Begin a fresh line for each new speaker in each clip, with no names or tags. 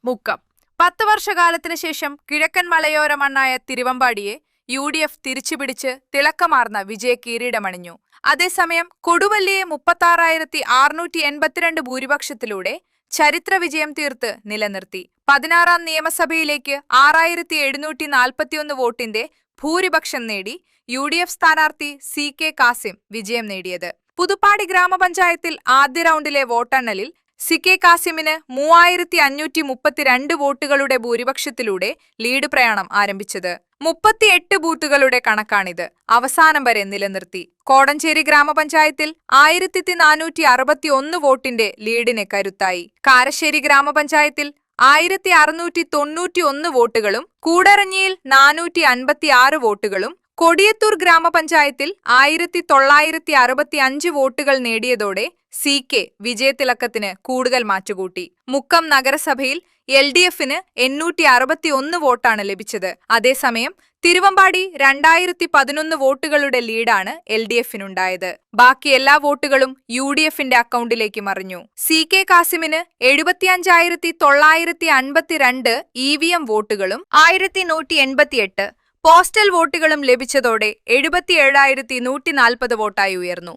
മുക്കം 10 വർഷകാലത്തിന് ശേഷം കിഴക്കൻ മലയോര മണ്ണായ തിരുവമ്പാടിയെ UDF തിരിച്ചുപിടിച്ച് തിളക്കമാർന്ന വിജയ കിരീടമണിഞ്ഞു. അതേസമയം കൊടുവള്ളിയെ 36,682 ഭൂരിപക്ഷത്തിലൂടെ ചരിത്ര വിജയം തീർത്ത് നിലനിർത്തി. 16ാം നിയമസഭയിലേക്ക് 6,741 വോട്ടിന്റെ ഭൂരിപക്ഷം നേടി UDF സ്ഥാനാർത്ഥി CK കാസിം വിജയം നേടിയത്. പുതുപ്പാടി ഗ്രാമപഞ്ചായത്തിൽ ആദ്യ റൗണ്ടിലെ വോട്ടെണ്ണലിൽ CK കാസിമിന് 3,532 വോട്ടുകളുടെ ഭൂരിപക്ഷത്തിലൂടെ ലീഡ് പ്രയാണം ആരംഭിച്ചത്. 38 ബൂത്തുകളുടെ കണക്കാണിത്. അവസാനം വരെ നിലനിർത്തി. കോടഞ്ചേരി ഗ്രാമപഞ്ചായത്തിൽ 1,461 വോട്ടിന്റെ ലീഡിന് കരുത്തായി. കാരശ്ശേരി ഗ്രാമപഞ്ചായത്തിൽ 1,691 വോട്ടുകളും കൂടരഞ്ഞിയിൽ 456 വോട്ടുകളും കൊടിയത്തൂർ ഗ്രാമപഞ്ചായത്തിൽ 1,965 വോട്ടുകൾ നേടിയതോടെ CK വിജയത്തിളക്കത്തിന് കൂടുതൽ മാറ്റുകൂട്ടി. മുക്കം നഗരസഭയിൽ LDFന് 861 വോട്ടാണ് ലഭിച്ചത്. അതേസമയം തിരുവമ്പാടി 2,011 വോട്ടുകളുടെ ലീഡാണ് LDFനുണ്ടായത്. ബാക്കി എല്ലാ വോട്ടുകളും UDFന്റെ അക്കൗണ്ടിലേക്ക് മറിഞ്ഞു. CK കാസിമിന് 75,952 EVM വോട്ടുകളും 1,188 പോസ്റ്റൽ വോട്ടുകളും ലഭിച്ചതോടെ 77,140 വോട്ടായി ഉയർന്നു.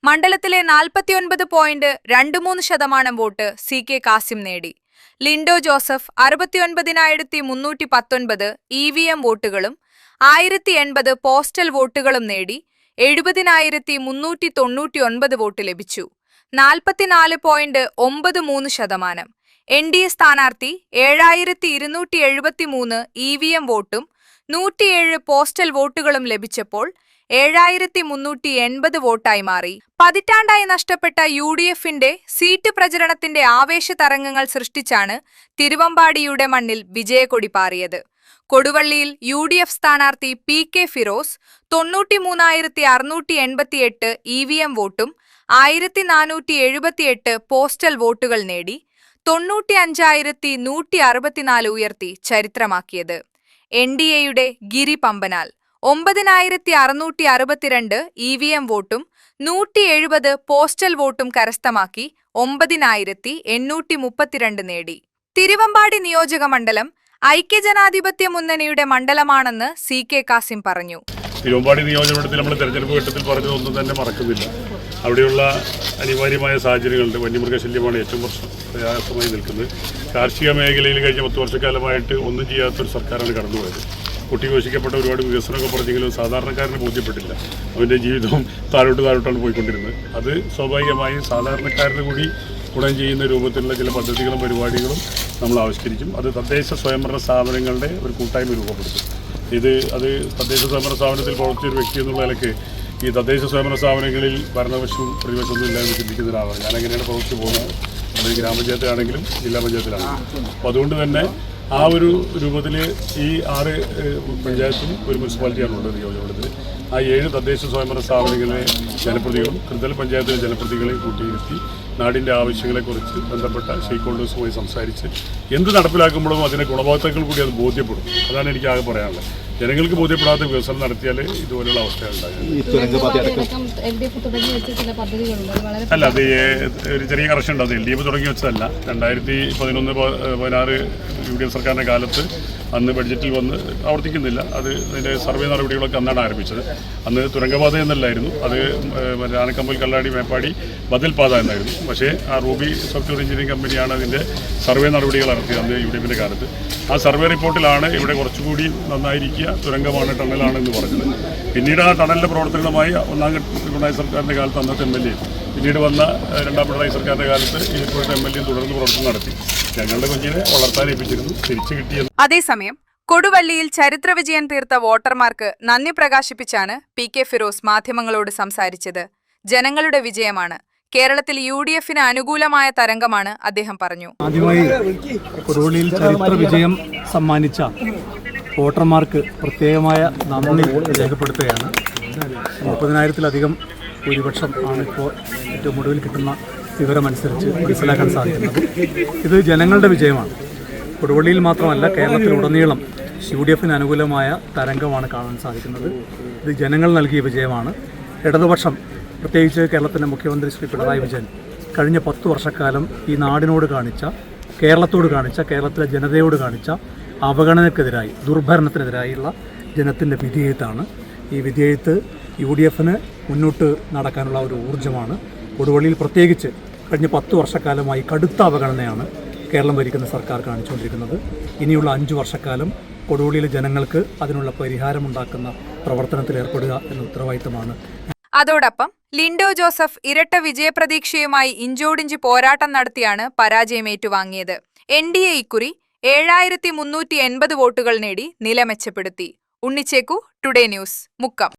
മണ്ഡലത്തിലെ 49.23% വോട്ട് CK കാസിം നേടി. ലിൻഡോ ജോസഫ് 69,319 EVM വോട്ടുകളും 1,080 പോസ്റ്റൽ വോട്ടുകളും നേടി 70,399 വോട്ട് ലഭിച്ചു. 44.93%. NDA സ്ഥാനാർത്ഥി 7,273 EVM വോട്ടും 107 പോസ്റ്റൽ വോട്ടുകളും ലഭിച്ചപ്പോൾ 7,380 വോട്ടായി മാറി. പതിറ്റാണ്ടായി നഷ്ടപ്പെട്ട UDFന്റെ സീറ്റ് പ്രചരണത്തിന്റെ ആവേശ തരംഗങ്ങൾ സൃഷ്ടിച്ചാണ് തിരുവമ്പാടിയുടെ മണ്ണിൽ വിജയക്കൊടി പാറിയത്. കൊടുവള്ളിയിൽ UDF സ്ഥാനാർത്ഥി PK ഫിറോസ് 93,688 EVM വോട്ടും 1,478 പോസ്റ്റൽ വോട്ടുകൾ നേടി 95,164 ഉയർത്തി ചരിത്രമാക്കിയത്. NDAയുടെ ഗിരി പമ്പനാൽ 9,662 EVM വോട്ടും 170 പോസ്റ്റൽ വോട്ടും കരസ്ഥമാക്കി 9,832 നേടി. തിരുവമ്പാടി നിയോജക മണ്ഡലം ഐക്യജനാധിപത്യ മുന്നണിയുടെ മണ്ഡലമാണെന്ന് CK കാസിം പറഞ്ഞു.
തിരുവമ്പാടി നിയോജകമണ്ഡലത്തിൽ നമ്മൾ തെരഞ്ഞെടുപ്പ് ഘട്ടത്തിൽ പറഞ്ഞതൊന്നും തന്നെ മറക്കുന്നില്ല. അവിടെയുള്ള അനിവാര്യമായ സാഹചര്യങ്ങളുണ്ട്. വന്യമൃഗശല്യമാണ് ഏറ്റവും പ്രയാസമായി നിൽക്കുന്നത്. കാർഷിക മേഖലയിൽ കഴിഞ്ഞ 10 വർഷക്കാലമായിട്ട് ഒന്നും ചെയ്യാത്തൊരു സർക്കാരാണ് കടന്നുപോയത്. കുട്ടിഘോഷിക്കപ്പെട്ട ഒരുപാട് വികസനമൊക്കെ പറഞ്ഞെങ്കിലും സാധാരണക്കാരന് ബോധ്യപ്പെട്ടില്ല. അവൻ്റെ ജീവിതവും താഴോട്ടാണ് പോയിക്കൊണ്ടിരുന്നത്. അത് സ്വാഭാവികമായും സാധാരണക്കാരന് കൂടി ഗുണം ചെയ്യുന്ന രൂപത്തിലുള്ള ചില പദ്ധതികളും പരിപാടികളും നമ്മൾ ആവിഷ്കരിക്കും. അത് തദ്ദേശ സ്വയംഭരണ സ്ഥാപനങ്ങളുടെ ഒരു കൂട്ടായ്മ രൂപപ്പെടുത്തും. അത് തദ്ദേശ സ്വയംഭരണ സ്ഥാപനത്തിൽ പ്രവർത്തിച്ചൊരു വ്യക്തി എന്നുള്ള നിലയ്ക്ക് ഈ തദ്ദേശ സ്വയംഭരണ സ്ഥാപനങ്ങളിൽ ഭരണപക്ഷവും പ്രതിപക്ഷമൊന്നും ഇല്ലാന്ന് ചിന്തിക്കുന്ന ഒരാളാണ്. ഞാനെങ്ങനെയാണ് പ്രവർത്തിച്ച് പോകുന്നത്. അത് ഗ്രാമപഞ്ചായത്തിലാണെങ്കിലും ജില്ലാ പഞ്ചായത്തിലാണെങ്കിലും. അപ്പോൾ അതുകൊണ്ട് തന്നെ ആ ഒരു രൂപത്തിൽ ഈ 6 പഞ്ചായത്തും ഒരു മുനിസിപ്പാലിറ്റിയാണുള്ളത് നിയോജകമണ്ഡലത്തിൽ. ആ 7 തദ്ദേശ സ്വയംഭരണ സ്ഥാപനങ്ങളിലെ ജനപ്രതിനിധികളും ത്രിതല പഞ്ചായത്തിലെ ജനപ്രതിനിധികളെയും കൂട്ടിയിരുത്തി നാടിൻ്റെ ആവശ്യങ്ങളെക്കുറിച്ച് ബന്ധപ്പെട്ട സ്റ്റേക്ക് ഹോൾഡേഴ്സുമായി സംസാരിച്ച് എന്ത് നടപ്പിലാക്കുമ്പോഴും അതിൻ്റെ ഗുണഭോക്താക്കൾ കൂടി അത് ബോധ്യപ്പെടും. അതാണ് എനിക്ക് ആകെ പറയാനുള്ളത്. ജനങ്ങൾക്ക് ബോധ്യപ്പെടാത്ത വികസനം നടത്തിയാൽ ഇതുപോലെയുള്ള അവസ്ഥകളുണ്ടാകും. അല്ല, അത് ഒരു ചെറിയ കറക്ഷൻ ഉണ്ട്. അത് LDF തുടങ്ങി വെച്ചതല്ല. 2011-16 UDF സർക്കാരിൻ്റെ കാലത്ത് അന്ന് ബഡ്ജറ്റിൽ വന്ന് ആവർത്തിക്കുന്നില്ല. അതിൻ്റെ സർവേ നടപടികളൊക്കെ അന്നാണ് ആരംഭിച്ചത്. അന്ന് തുരങ്കപാത എന്നല്ലായിരുന്നു, അത് ആനക്കമ്പൽ കല്ലാടി മേപ്പാടി ബദൽ പാത എന്നായിരുന്നു. പക്ഷേ ആ റൂബി സോഫ്റ്റ്വെയർ എഞ്ചിനീയറിംഗ് കമ്പനിയാണ് അതിൻ്റെ സർവേ നടപടികൾ നടത്തിയത് അന്ന് UDFൻ്റെ കാലത്ത്. ആ സർവേ റിപ്പോർട്ടിലാണ് ഇവിടെ കുറച്ചുകൂടി നന്നായിരിക്കുക തുരങ്കമാണ്, ടണലാണ് എന്ന് പറഞ്ഞത്. പിന്നീട് ആ ടണലിൻ്റെ പ്രവർത്തനമായി ഒന്നാം പിണറായി സർക്കാരിൻ്റെ കാലത്ത് അന്നത്തെ MLA, പിന്നീട് വന്ന രണ്ടാം പിണറായി സർക്കാരിൻ്റെ കാലത്ത് ഇപ്പോഴത്തെ MLA തുടർന്ന് പ്രവർത്തനം നടത്തി. ഞങ്ങളുടെ കുഞ്ഞിനെ വളർത്താൻ ഏൽപ്പിച്ചിരുന്നു, തിരിച്ചു കിട്ടിയത്.
അതേസമയം കൊടുവള്ളിയിൽ ചരിത്ര വിജയം തീർത്ത വോട്ടർമാർക്ക് നന്ദി പ്രകാശിപ്പിച്ചാണ് PK ഫിറോസ് മാധ്യമങ്ങളോട് സംസാരിച്ചത്. ജനങ്ങളുടെ വിജയമാണ്. കേരളത്തിൽ UDFന് അനുകൂലമായ തരംഗമാണ് അദ്ദേഹം പറഞ്ഞു.
ആദ്യമായി കൊടുവള്ളിയിൽ ചരിത്ര വിജയം സമ്മാനിച്ച വോട്ടർമാർക്ക് പ്രത്യേകമായ നന്ദി രേഖപ്പെടുത്തുകയാണ്. 30,000-ലധികം ഭൂരിപക്ഷം ആണ് ഇപ്പോൾ ഏറ്റവും ഒടുവിൽ കിട്ടുന്ന വിവരമനുസരിച്ച് മനസ്സിലാക്കാൻ സാധിക്കുന്നത്. ഇത് ജനങ്ങളുടെ വിജയമാണ്. കൊടുവള്ളിയിൽ മാത്രമല്ല, കേരളത്തിലുടനീളം UDFന് അനുകൂലമായ തരംഗമാണ് കാണാൻ സാധിക്കുന്നത്. ഇത് ജനങ്ങൾ നൽകിയ വിജയമാണ്. ഇടതുപക്ഷം, പ്രത്യേകിച്ച് കേരളത്തിൻ്റെ മുഖ്യമന്ത്രി ശ്രീ പിണറായി വിജയൻ കഴിഞ്ഞ 10 വർഷക്കാലം ഈ നാടിനോട് കാണിച്ച കേരളത്തോട് കാണിച്ച, കേരളത്തിലെ ജനതയോട് കാണിച്ച അവഗണനക്കെതിരായി, ദുർഭരണത്തിനെതിരായുള്ള ജനത്തിൻ്റെ വിധിയെഴുത്താണ്. ഈ വിധിയെഴുത്ത് UDFന് മുന്നോട്ട് നടക്കാനുള്ള ഒരു ഊർജ്ജമാണ്. കൊടുവള്ളിയിൽ പ്രത്യേകിച്ച് കഴിഞ്ഞ 10 വർഷക്കാലമായി കടുത്ത അവഗണനയാണ് കേരളം ഭരിക്കുന്ന സർക്കാർ കാണിച്ചുകൊണ്ടിരിക്കുന്നത്. ഇനിയുള്ള 5 വർഷക്കാലം കൊടുവള്ളിയിലെ ജനങ്ങൾക്ക് അതിനുള്ള പരിഹാരമുണ്ടാക്കുന്ന പ്രവർത്തനത്തിൽ ഏർപ്പെടുക എന്ന ഉത്തരവാദിത്തമാണ്.
അതോടൊപ്പം ലിൻഡോ ജോസഫ് ഇരട്ട വിജയപ്രതീക്ഷയുമായി ഇഞ്ചോടിഞ്ച് പോരാട്ടം നടത്തിയാണ് പരാജയം ഏറ്റുവാങ്ങിയത്. NDA ഇക്കുറി 7380 വോട്ടുകൾ നേടി നില മെച്ചപ്പെടുത്തി. Unnichekku, today news, Mukkam.